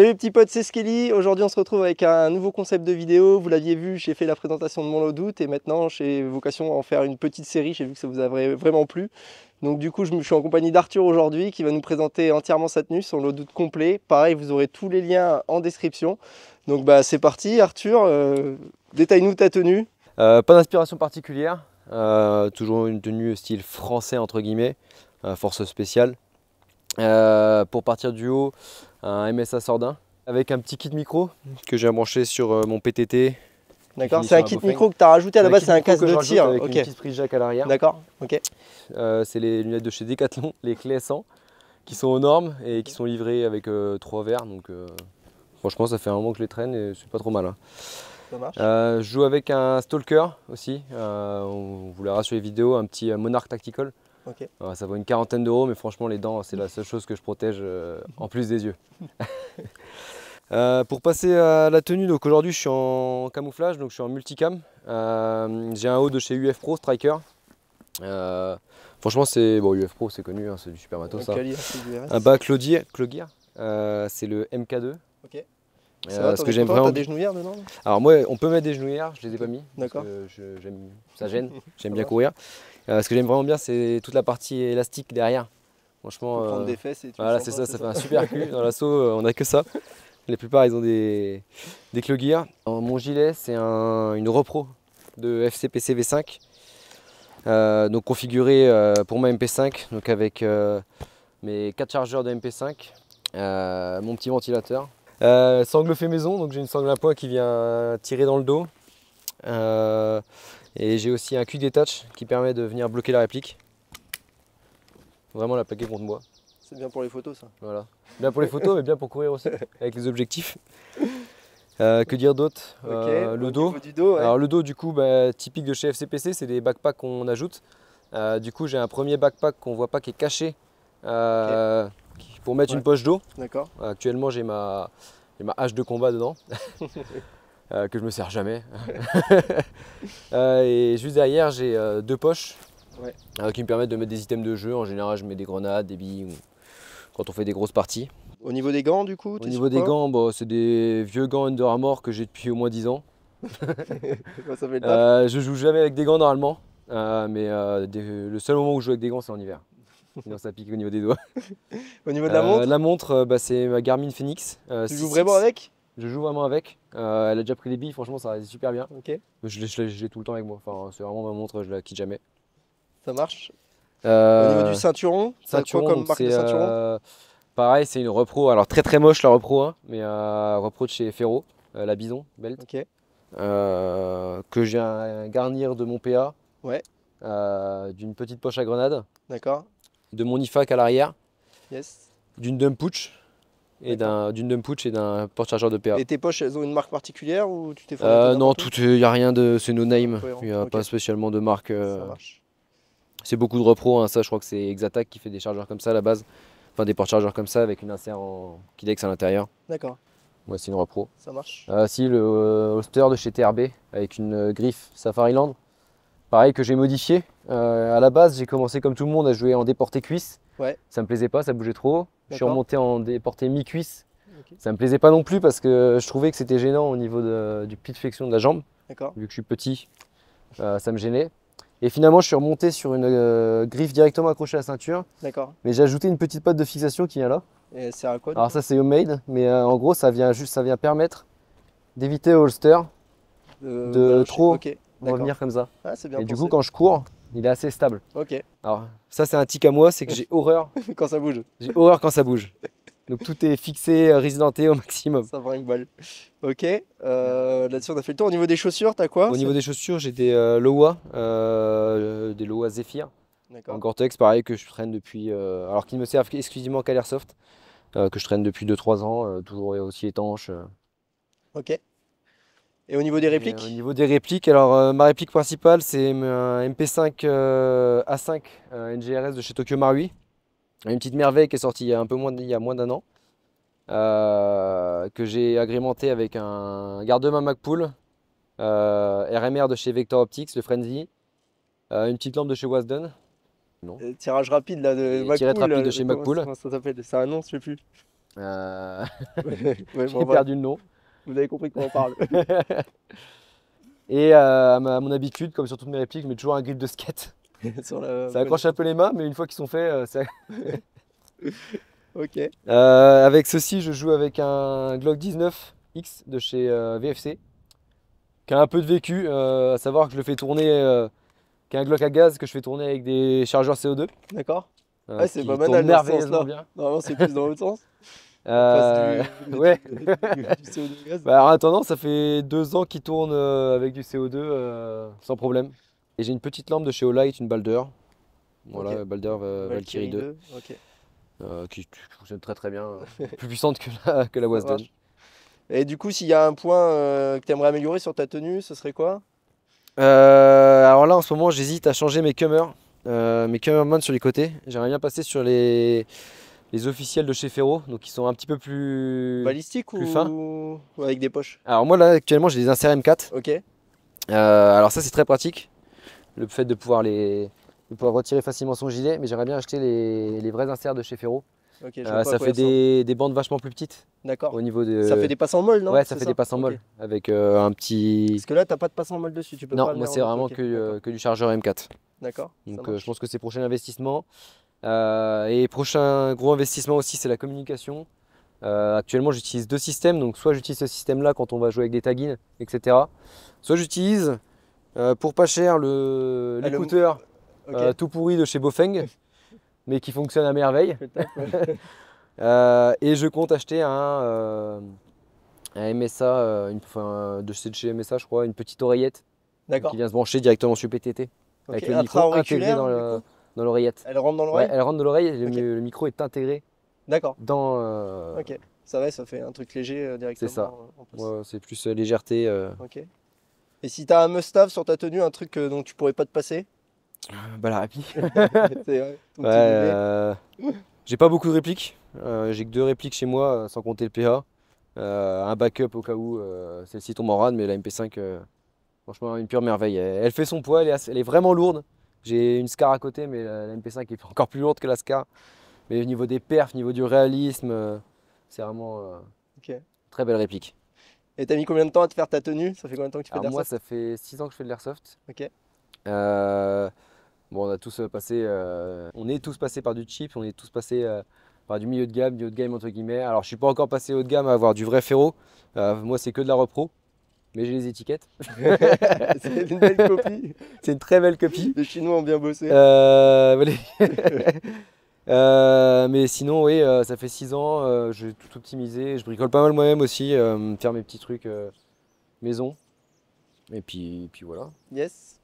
Salut les petits potes, c'est Skelly. Aujourd'hui on se retrouve avec un nouveau concept de vidéo. Vous l'aviez vu, j'ai fait la présentation de mon lot d'août et maintenant j'ai vocation à en faire une petite série. J'ai vu que ça vous a vraiment plu. Donc du coup je suis en compagnie d'Arthur aujourd'hui qui va nous présenter entièrement sa tenue, son lot d'août complet. Pareil, vous aurez tous les liens en description. Donc bah c'est parti Arthur, détaille-nous ta tenue. Pas d'inspiration particulière, toujours une tenue style français entre guillemets, force spéciale. Pour partir du haut, un MSA Sordin avec un petit kit micro que j'ai branché sur mon PTT. D'accord, c'est un kit micro que tu as rajouté à la base, c'est un casque de tir. Avec une petite prise jack à l'arrière. D'accord, ok. C'est les lunettes de chez Decathlon, les clés 100, qui sont aux normes et qui sont livrées avec 3 verres. Donc franchement ça fait un moment que je les traîne et c'est pas trop mal. Hein. Ça marche. Je joue avec un Stalker aussi, on vous verra sur les vidéos, un petit Monarch Tactical. Okay. Ça vaut une quarantaine d'euros, mais franchement les dents c'est la seule chose que je protège en plus des yeux. Pour passer à la tenue, donc aujourd'hui je suis en camouflage, donc je suis en multicam. J'ai un haut de chez UF Pro Striker. Franchement c'est bon, UF Pro c'est connu, hein, c'est du super matos. Un bas Clogear, c'est le MK2. Okay. Ce que j'aime vraiment. T'as des genouillères dedans? Alors moi on peut mettre des genouillères, je les ai pas mis. D'accord. Ça gêne, j'aime bien courir. Ce que j'aime vraiment bien c'est toute la partie élastique derrière. Franchement. Prendre des fesses et tout. Voilà c'est ça, ça fait un super cul. Dans l'assaut on a que ça. La plupart ils ont des Clogear. Mon gilet c'est une repro de FCPC V5. Donc configuré pour ma MP5, donc avec mes 4 chargeurs de MP5, mon petit ventilateur. Sangle fait maison, donc j'ai une sangle à poids qui vient tirer dans le dos. Et j'ai aussi un quick detach qui permet de venir bloquer la réplique. Vraiment la plaquer contre moi. C'est bien pour les photos ça. Voilà. Bien pour les photos mais bien pour courir aussi avec les objectifs. Que dire d'autre? Le dos. Ouais. Alors le dos du coup typique de chez FCPC, c'est des backpacks qu'on ajoute. Du coup j'ai un premier backpack qu'on voit pas qui est caché pour mettre une poche d'eau. D'accord. Actuellement j'ai ma hache de combat dedans. Que je me sers jamais. Et juste derrière j'ai 2 poches qui me permettent de mettre des items de jeu. En général je mets des grenades, des billes quand on fait des grosses parties. Au niveau des gants du coup? Au niveau des gants, c'est des vieux gants Under Armour que j'ai depuis au moins 10 ans. Ça fait le je joue jamais avec des gants normalement, mais le seul moment où je joue avec des gants c'est en hiver. Sinon ça pique au niveau des doigts. Au niveau de la montre? La montre, c'est ma Garmin Fenix. Tu joues vraiment avec? Je joue vraiment avec. Elle a déjà pris des billes, franchement ça résiste super bien. Okay. Je l'ai tout le temps avec moi. Enfin, c'est vraiment ma montre, je la quitte jamais. Ça marche. Au niveau du ceinturon, quoi comme marque de ceinturon? Pareil, c'est une repro. Alors très moche la repro, hein, mais repro de chez Ferro, la Bison Belt. Okay. Que j'ai un garnir de mon PA. Ouais. D'une petite poche à grenade. D'accord. De mon IFAC à l'arrière. Yes. D'une dump pouch. Et d'un porte-chargeur de PA. Et tes poches, elles ont une marque particulière ou tu t'es fait non, il n'y a rien de. C'est no name. Il n'y a okay. pas spécialement de marque. Ça marche. C'est beaucoup de repro, hein, ça je crois que c'est Exatac qui fait des chargeurs comme ça à la base. Enfin des porte-chargeurs comme ça avec une insert en Kidex à l'intérieur. D'accord. Ouais, c'est une repro. Ça marche. Si, le holster de chez TRB avec une griffe Safariland. Pareil que j'ai modifié. À la base, j'ai commencé comme tout le monde à jouer en déporté cuisse. Ouais. Ça me plaisait pas, ça bougeait trop. Je suis remonté en déporté mi-cuisse. Okay. Ça me plaisait pas non plus parce que je trouvais que c'était gênant au niveau du pli de flexion de la jambe. Vu que je suis petit, ça me gênait. Et finalement, je suis remonté sur une griffe directement accrochée à la ceinture. D'accord. Mais j'ai ajouté une petite patte de fixation qui vient là. Et c'est à quoi? Alors ça c'est homemade, mais en gros ça vient permettre d'éviter au holster de trop revenir comme ça. Ah, c'est bien et pensé. du coup quand je cours, il est assez stable. Ok. Alors ça c'est un tic à moi, c'est que j'ai horreur quand ça bouge. J'ai horreur quand ça bouge. Donc tout est fixé, résidenté au maximum. Ça va une balle. Ok. Là-dessus on a fait le tour. Au niveau des chaussures, t'as quoi? Au niveau des chaussures, j'ai des Lowa, Zephyr. En Gore-Tex, pareil, que je traîne depuis. Alors qu'ils ne me servent exclusivement qu'à l'airsoft. Que je traîne depuis 2-3 ans, toujours aussi étanche. Ok. Et au niveau des répliques? Au niveau des répliques, alors ma réplique principale c'est un MP5 A5 NGRS de chez Tokyo Marui. Une petite merveille qui est sortie il y a moins d'un an. Que j'ai agrémenté avec un garde-main Magpul, RMR de chez Vector Optics, le Frenzy, une petite lampe de chez Wasdon. Tirage rapide là de Magpul. Tirette rapide de chez Magpul. Comment ça s'appelle? C'est un nom, je sais plus. Ouais, J'ai bon, voilà. perdu le nom. Vous avez compris de quoi on parle. Et à mon habitude, comme sur toutes mes répliques, je mets toujours un grip de skate. Sur la Ça accroche un peu les mains, mais une fois qu'ils sont faits, Ok, avec ceci, je joue avec un Glock 19X de chez VFC, qui a un peu de vécu, à savoir que je le fais tourner, qui est un Glock à gaz que je fais tourner avec des chargeurs CO2, d'accord. Ouais, c'est qui pas tourne banal dans ce merveilleusement sens-là. bien. Normalement, c'est plus dans l'autre sens. On passe Ouais. du CO2 gaz. Bah, en attendant, ça fait 2 ans qu'il tourne avec du CO2 sans problème. Et j'ai une petite lampe de chez Olight, une Balder. Voilà, Ok. Balder Valkyrie 2, Ok, qui fonctionne très très bien, plus puissante que la ça Wasden. marche. Et du coup, s'il y a un point que tu aimerais améliorer sur ta tenue, ce serait quoi? Alors là, en ce moment, j'hésite à changer mes cummers mount sur les côtés. J'aimerais bien passer sur les officiels de chez Ferro, donc ils sont un petit peu Balistique plus fins. ou avec des poches? Alors moi là, actuellement, j'ai des inserts M4. Ok, Alors ça, c'est très pratique, le fait de pouvoir retirer facilement son gilet, mais j'aimerais bien acheter les vrais inserts de chez Ferro. ok, je vois pas à Ça quoi fait ils ressemblent. des bandes vachement plus petites D'accord. au niveau Ça fait de... des passes en molle, non? Ouais, ça C'est fait des passes en Ok. molle avec un petit... Parce que là, t'as pas de passe en molle dessus, tu peux Non, pas le moi mettre c'est en vraiment ok, d'accord. que du chargeur M4. D'accord, ça Donc je marche. pense que c'est prochain investissement. Et prochain gros investissement aussi, c'est la communication. Actuellement, j'utilise 2 systèmes. Donc soit j'utilise ce système-là quand on va jouer avec des taggins, etc. Soit j'utilise pour pas cher Ah, l'écouteur Ok. tout pourri de chez Bofeng, mais qui fonctionne à merveille. Le taf, ouais. Et je compte acheter un MSA, de chez MSA, je crois, une petite oreillette qui D'accord. vient se brancher directement sur PTT Ok. avec le micro intégré Intra-auriculaire, du coup? dans l'oreillette. Elle rentre dans Ouais, l'oreille? elle rentre de l'oreille et Ok. le micro est intégré D'accord. dans. Ok. Ça va, ça fait un truc léger C'est ça. directement en poste. Ouais, c'est plus légèreté. Ok. Et si t'as un must-have sur ta tenue, un truc dont tu pourrais pas te passer? Bah la réplique. C'est vrai, ton Ouais, petit bébé. j'ai pas beaucoup de répliques. J'ai que 2 répliques chez moi, sans compter le PA. Un backup au cas où celle-ci tombe en rade, mais la MP5, franchement, une pure merveille. Elle fait son poids, elle est vraiment lourde. J'ai une Scar à côté, mais la MP5 est encore plus lourde que la Scar. Mais au niveau des perfs, au niveau du réalisme, c'est vraiment Ok. très belle réplique. Et t'as mis combien de temps à te faire ta tenue? Ça fait combien de temps que tu fais de Alors moi, l'airsoft? ça fait 6 ans que je fais de l'airsoft. Ok. Euh, bon, on a tous passé, on est tous passés par du cheap, on est tous passés par du milieu de gamme entre guillemets. Alors je suis pas encore passé haut de gamme à avoir du vrai ferro. Moi, c'est que de la repro, mais j'ai les étiquettes. C'est une belle copie. C'est une très belle copie. Les Chinois ont bien bossé. Voilà. Mais sinon, oui, ça fait 6 ans, j'ai tout optimisé. Je bricole pas mal moi-même aussi, faire mes petits trucs maison. Et puis voilà. Yes.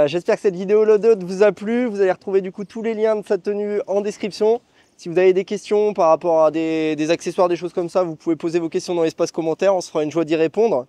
J'espère que cette vidéo loadout vous a plu. Vous allez retrouver du coup tous les liens de sa tenue en description. Si vous avez des questions par rapport à des accessoires, des choses comme ça, vous pouvez poser vos questions dans l'espace commentaire. On se fera une joie d'y répondre.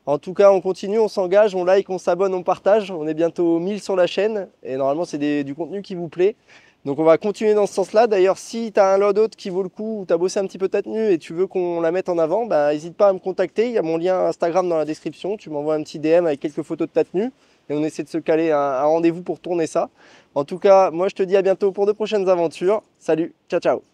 En tout cas, on continue, on s'engage, on like, on s'abonne, on partage. On est bientôt 1000 sur la chaîne. Et normalement, c'est du contenu qui vous plaît. Donc on va continuer dans ce sens-là. D'ailleurs, si tu as un loadout qui vaut le coup, ou tu as bossé un petit peu ta tenue et tu veux qu'on la mette en avant, bah, n'hésite pas à me contacter. Il y a mon lien Instagram dans la description. Tu m'envoies un petit DM avec quelques photos de ta tenue. Et on essaie de se caler un rendez-vous pour tourner ça. En tout cas, moi je te dis à bientôt pour de prochaines aventures. Salut, ciao ciao.